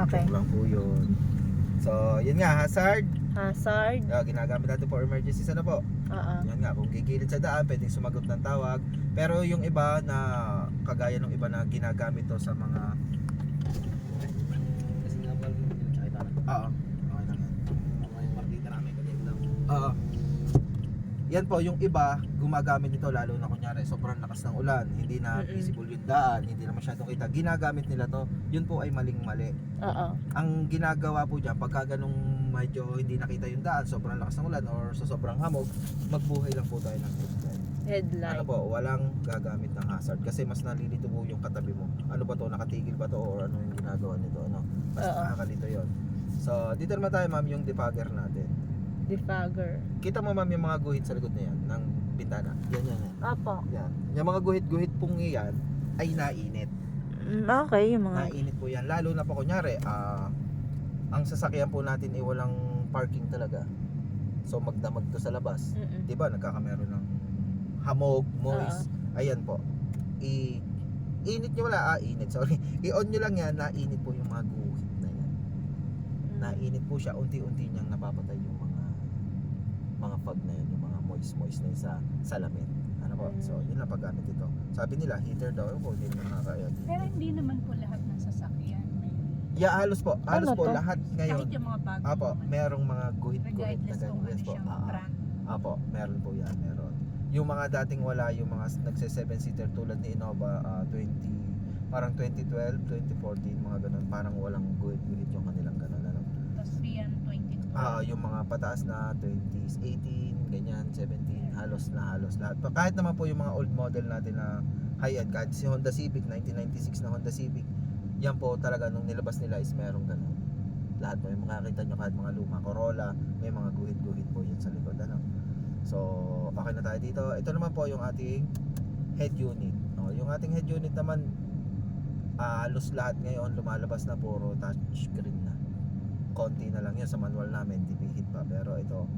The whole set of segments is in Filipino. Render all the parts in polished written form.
Okay. Joke lang po yun. So, yun nga, hazard. Hazard. Ginagamit natin for emergencies. Ano po? Oo. Yan nga, kung gigilid sa daan, pwedeng sumagot ng tawag. Pero yung iba na, kagaya ng iba na ginagamit to sa mga... Kasi nga pala yung tsaka ito. Oo. Okay lang yan. Yung partida namin kanina lang. Oo. Yan po, yung iba gumagamit nito lalo na kunyari sobrang lakas ng ulan, hindi na visible yung daan, hindi na masyadong kita. Ginagamit nila to. Yun po ay maling-mali. Oo. Ang ginagawa po diyan pagka ganung medyo hindi nakita yung daan, sobrang lakas ng ulan or sa sobrang hamog, magbuhay lang po tayo ng headlight. Headlight. Ano po, walang gagamit ng hazard kasi mas nalilito po yung katabi mo. Ano ba to, nakatigil ba to or ano yung ginagawa nito, ano? Mas nakakalito yon. So, dito naman tayo ma'am yung defogger natin. Defogger. Kita mo ma'am yung mga guhit sa likod na yan ng bintana. Yan. Opo. Yan. Yung mga guhit-guhit pong iyan ay nainit. Okay, yung mga... Nainit po yan. Lalo na po kunyari, ang sasakyan po natin ay walang parking talaga. So magdamag to sa labas. Di ba? Nagkakameron ng hamog, moist. Ayan po. Init nyo wala. Init. Sorry. I-on nyo lang yan. Nainit po yung mga guhit na yan. Nainit po siya. Unti-unti niyang napapatay yung mga fog na yun, yung mga moist na yun sa salamin. Ano po? So, yun lang paggamit ito. Sabi nila, heater daw. Ako, hindi naman nakakaya. Pero hindi naman po lahat ng sasakyan may Yeah, halos po. Halos Ano po, to? lahat ngayon. kahit yung mga bago Apo, naman. merong mga guhit-guhit na Regardless ganyan. kung ano Yes po. siyang brand. Apo, meron po yan. Meron. Yung mga dating wala, yung mga nagse-7-seater tulad ni Innova, parang 2012, 2014, mga ganun. Parang walang guhit-guhit yung kanilang ganun. Ano? Tapos Rian 22. Yung mga pataas na 20s, 18, ganyan, 17, halos lahat. Kahit naman po yung mga old model natin na high-end, kahit si Honda Civic, 1996 na Honda Civic, yan po talaga nung nilabas nila is merong ganun. Lahat po yung makakita nyo kahit mga luma, Corolla, may mga guhit-guhit po yun sa likod. Ano? So, okay na tayo dito. Ito naman po yung ating head unit. Yung ating head unit naman, halos lahat ngayon lumalabas na puro touchscreen na. Konti na lang yun sa manual namin, di bihit pa, pero ito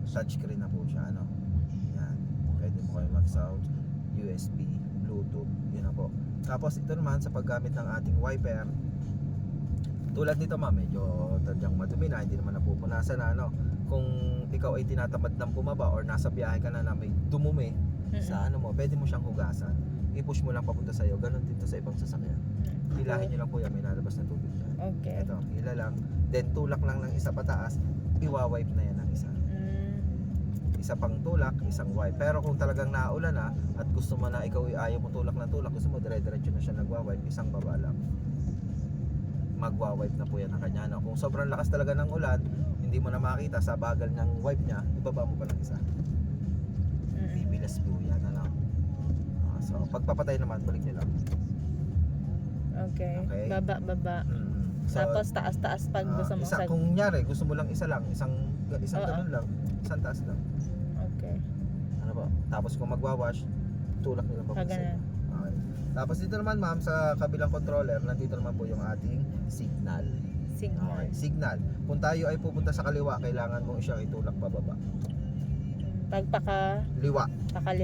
touchscreen na po siya, ano. Yan, pwede mo kayo mag-sound, USB, Bluetooth, yun na po. Tapos ito naman sa paggamit ng ating wiper, tulad nito ma'am, medyo tadyang madumi na, hindi naman napupunasan na, ano. Kung ikaw ay tinatamad ng bumaba or nasa biyahe ka na may dumumi sa ano mo, pwede mo siyang hugasan, i-push mo lang papunta sa'yo. Ganon dito sa ibang sasakyan, hilahin nyo lang po yan, may lalabas na tubig yan. Okay. Ito, hila lang. Then tulak lang ng isa pataas, iwa-wipe na yan ng isa. Isa pang tulak, isang wipe. Pero kung talagang naulan na at gusto mo na ikaw ayaw mo tulak na tulak, gusto mo dire-diretso na siya nagwa-wipe, isang baba lang. Magwa-wipe na po yan ng kanya. No? Kung sobrang lakas talaga ng ulan, hindi mo na makita sa bagal ng wipe niya, ibaba mo pa ng isa. Bibilas po yan. Ano? So pagpapatay naman, balik nyo lang. Okay. Okay. Baba. So, Tapos taas pag gusto mo. kung nyari, gusto mo lang isa lang, isang ganun lang, isang taas lang. Okay. Ano ba? Tapos kung magwawash, tulak nila pa Ganun. Okay. Tapos dito naman ma'am, sa kabilang controller, nandito naman po yung ating signal. Signal. Okay, signal. Kung tayo ay pupunta sa kaliwa, kailangan mo siyang itulak pababa. Pakaliwa.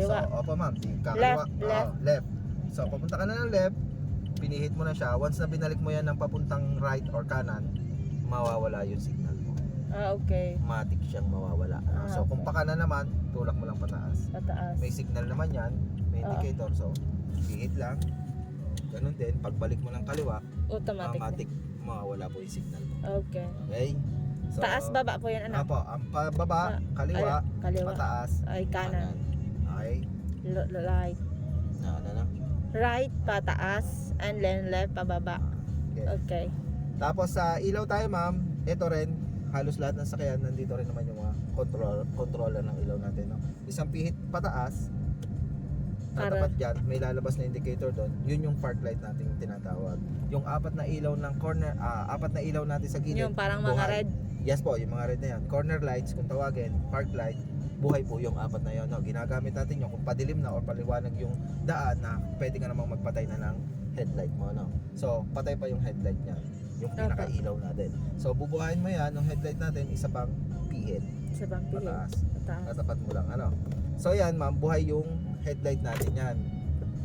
So, opo ma'am, kakaliwa. Left. Left. So, papunta ka na ng left, pinihit mo na siya. Once na binalik mo yan ng papuntang right or kanan, mawawala yung signal mo. Okay. Matik siyang mawawala. So, kung pakanan naman, tulak mo lang pataas. Pataas. May signal naman yan, may indicator. So, pihit lang. Ganun din, pagbalik mo ng kaliwa, Automatic. mawawala po yung signal mo. Okay. Okay? So, Taas baba po yan, ano? Apo, ang pababa, kaliwa, kaliwa. pataas, Ay, kanan. Okay? Right. Ano? Right, pataas, and then left, pababa. Okay. Okay. Tapos sa ilaw tayo ma'am, ito rin, halos lahat ng sakyan, nandito rin naman yung mga controller ng ilaw natin. No? Isang pihit pataas, tatapat dyan, may lalabas na indicator doon, yun yung park light natin yung tinatawag. Yung apat na ilaw ng corner, apat na ilaw natin sa gilid. Yung parang mga buhay. red. Yes po, yung mga red na yan. Corner lights, kung tawagin, park light, buhay po yung apat na yun. No? Ginagamit natin yung kung padilim na or paliwanag yung daan na pwede ka namang magpatay na ng headlight mo. No? So, patay pa yung headlight niya. Yung pinaka-ilaw natin. So, bubuhayin mo yan, yung headlight natin, isa pang pihit. Isa bang pihit? Pataas. Pataas. Tatapat mo lang, ano. So, yan ma'am, buhay yung headlight natin yan.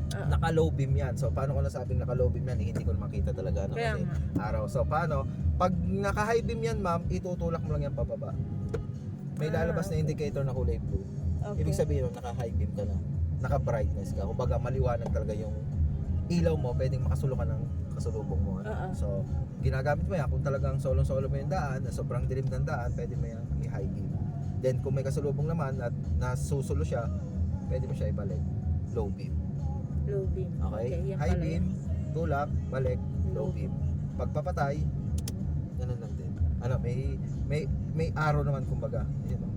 Naka low beam yan. So paano ko nasabing naka low beam yan? Hindi ko makita talaga Kaya kasi nga. araw. So paano? Pag naka high beam yan ma'am, itutulak mo lang yan pababa. May lalabas na okay. indicator na kulay blue. Okay. Ibig sabihin nun, naka high beam ka na. Naka brightness ka. Kumbaga maliwanag talaga yung ilaw mo, pwedeng makasulong ka ng kasulubong mo. Oo. So ginagamit mo yan kung talagang solo-solo mo yung daan, na sobrang dilim ng daan, pwede mo yan i-high beam. Then kung may kasulubong naman at nasusulo siya, pwede mo siya ibalik low beam. Low beam. Okay? yan High pala beam, yun. tulak, balik, low Low beam. Pagpapatay, ganun lang din. Ano, may arrow naman kumbaga. Yun, oh.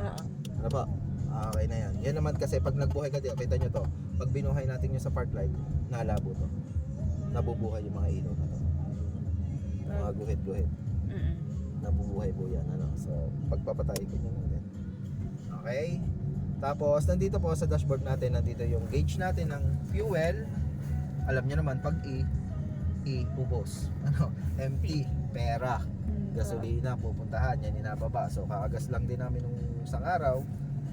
Oo. Ano ba? Okay na yan. Yan naman kasi pag nagbuhay ka dito, kita nyo to. Pag binuhay natin yung sa park light, nalabo to. Nabubuhay yung mga ilaw na to. Yung mga guhit-guhit. Mm-mm. Nabubuhay po yan. Ano? So, pagpapatay ko nyo lang din. Okay? Tapos, nandito po sa dashboard natin, nandito yung gauge natin ng fuel. Alam nyo naman, pag ubos. Ano? Empty. Pera. Gasolina, pupuntahan. Yan inababa. So, kakagas lang din namin nung isang araw.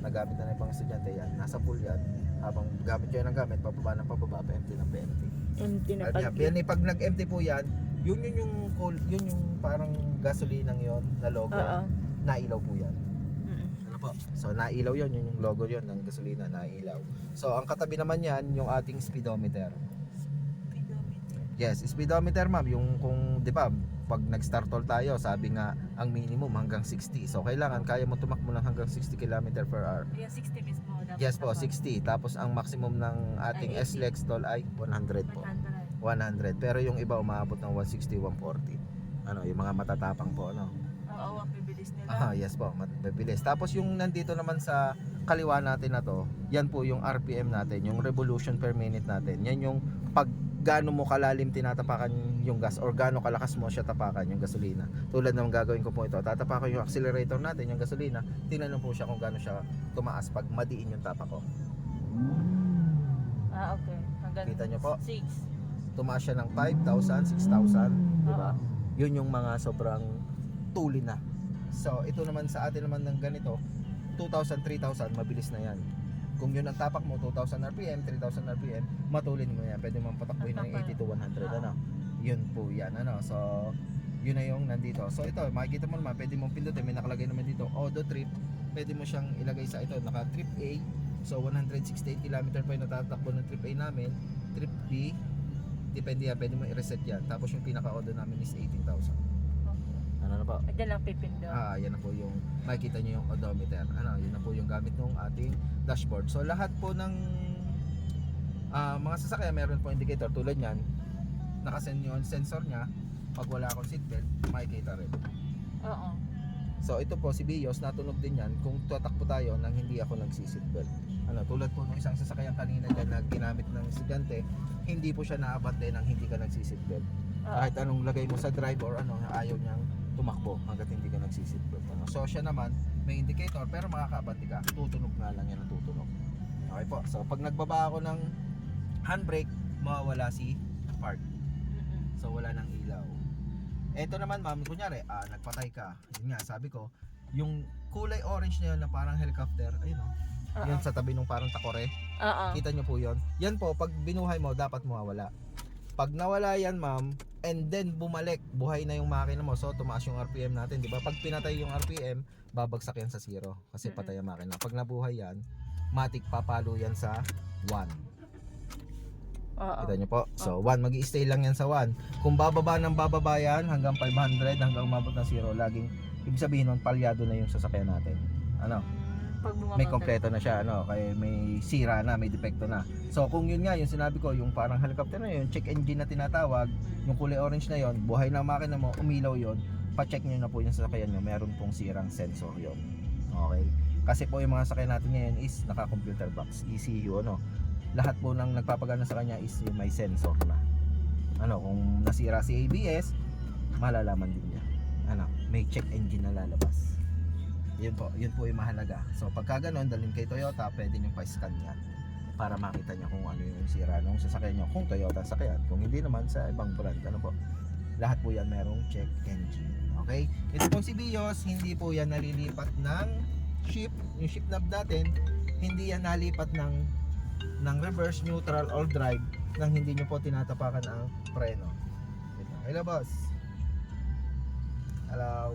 Nagamit na ng ibang estudyante yan. Nasa pool yan. Habang gamit ko yan ng gamit, pababa ng pababa, empty ng empty. Empty na Yan, pag yan, pag nag-empty po yan, yun yung parang gasolinang yon na logo. Oo. Nailaw po yan. Mm-mm. Ano po? So nailaw yun yung logo yun ng gasolina, nailaw. So ang katabi naman yan, yung ating speedometer. Yes, speedometer ma'am, yung kung 'di ba, pag nag-start toll tayo, sabi nga ang minimum hanggang 60. So kailangan kaya mo tumakbo lang hanggang 60 km/h. Kaya 60 mismo. dapat Yes po, dapat. 60. Tapos ang maximum ng ating Ay, 80. SLEX toll ay 100 po. 100. 100. Pero yung iba umaabot ng 160, 140. Ano, yung mga matatapang po, ano. Oo, ang bibilis nila. Yes po, mabilis. Tapos yung nandito naman sa kaliwa natin na to, yan po yung RPM natin, yung revolution per minute natin. Yan yung pag gaano mo kalalim tinatapakan yung gas or gaano kalakas mo siya tapakan yung gasolina. Tulad ng gagawin ko po ito, tatapakan yung accelerator natin, yung gasolina, tingnan po siya kung gaano siya tumaas pag madiin yung tapak ko. Okay. Hanggang Kita nyo po? 6. Tumaas siya ng 5,000, 6,000, di ba? Oo. Yun yung mga sobrang tuli na. So, ito naman sa atin naman ng ganito, 2,000, 3,000, mabilis na yan. Kung yun ang tapak mo, 2,000 RPM, 3,000 RPM, matulin mo yan. Pwede mong patakbuhin ng 80 to 100, ano. Yun po yan, ano. So, yun na yung nandito. So, ito, makikita mo naman, pwede mong pindutin. May nakalagay naman dito, auto trip. Pwede mo siyang ilagay sa ito, naka trip A. So, 168 km pa yung natatakbo ng trip A namin. Trip B, depende yan, pwede mo i-reset yan. Tapos yung pinaka-auto namin is 18,000. Ano na po? Diyan lang pipindo. Yan na po yung makikita nyo yung odometer. Ano, yun na po yung gamit ng ating dashboard. So lahat po ng mga sasakyan meron po indicator tulad niyan. Nakasend yung sensor niya. Pag wala akong seatbelt, makikita rin. Oo. So ito po si Bios, natunog din yan kung tatakbo tayo nang hindi ako nagsi-seatbelt. Ano, tulad po ng isang sasakyan kanina dyan na ginamit ng estudyante, hindi po siya naabante nang hindi ka nagsi-seatbelt. Kahit anong lagay mo sa drive or ano, ayaw niyang tumakbo hanggat hindi ka nagsi-seatbelt. Ano. So siya naman may indicator pero makakaabante ka. Tutunog nga lang yan ang tutunog. Okay po. So pag nagbaba ako ng handbrake, mawawala si park. So wala nang ilaw. Ito naman ma'am, kunyari, nagpatay ka. Yun nga, sabi ko, yung kulay orange na yun na parang helicopter, ayun o. Yun sa tabi nung parang takore. Oo. Kita nyo po yun. Yan po, pag binuhay mo, dapat mawawala. Pag nawala yan ma'am, and then bumalik, buhay na yung makina mo. So tumaas yung RPM natin, di ba? Pag pinatay yung RPM, babagsak yan sa 0 kasi patay ang makina. Pag nabuhay yan, matik papalo yan sa 1. Oo. Kita nyo po. So 1, mag-i-stay lang yan sa 1. Kung bababa ng bababa yan hanggang 500, hanggang umabot ng 0, laging ibig sabihin nun, palyado na yung sasakyan natin. Ano? Pag bumaba May ka- kompleto na siya, ano, kaya may sira na, may depekto na. So kung yun nga, yung sinabi ko, yung parang helicopter na yun, check engine na tinatawag, yung kulay orange na yun, buhay na ang makina mo, umilaw yun, pa-check nyo na po yung sasakyan nyo, meron pong sirang sensor yun. Okay? Kasi po yung mga sasakyan natin ngayon is naka-computer box, ECU, ano. Lahat po ng nagpapagana sa kanya is yung may sensor na. Ano, kung nasira si ABS, malalaman din niya. Ano, may check engine na lalabas. Yun po yung mahalaga. So pagka ganon, dalhin kay Toyota, pwede nyo pa-scan yan para makita nyo kung ano yung sira nung sasakyan nyo. Kung Toyota sasakyan, kung hindi naman sa ibang brand, ano po. Lahat po yan merong check engine. Okay? Ito pong si Bios, hindi po yan nalilipat ng ship. Yung ship knob natin, hindi yan nalipat ng ng reverse, neutral, or drive nang hindi nyo po tinatapakan ang preno. Hello boss. Hello.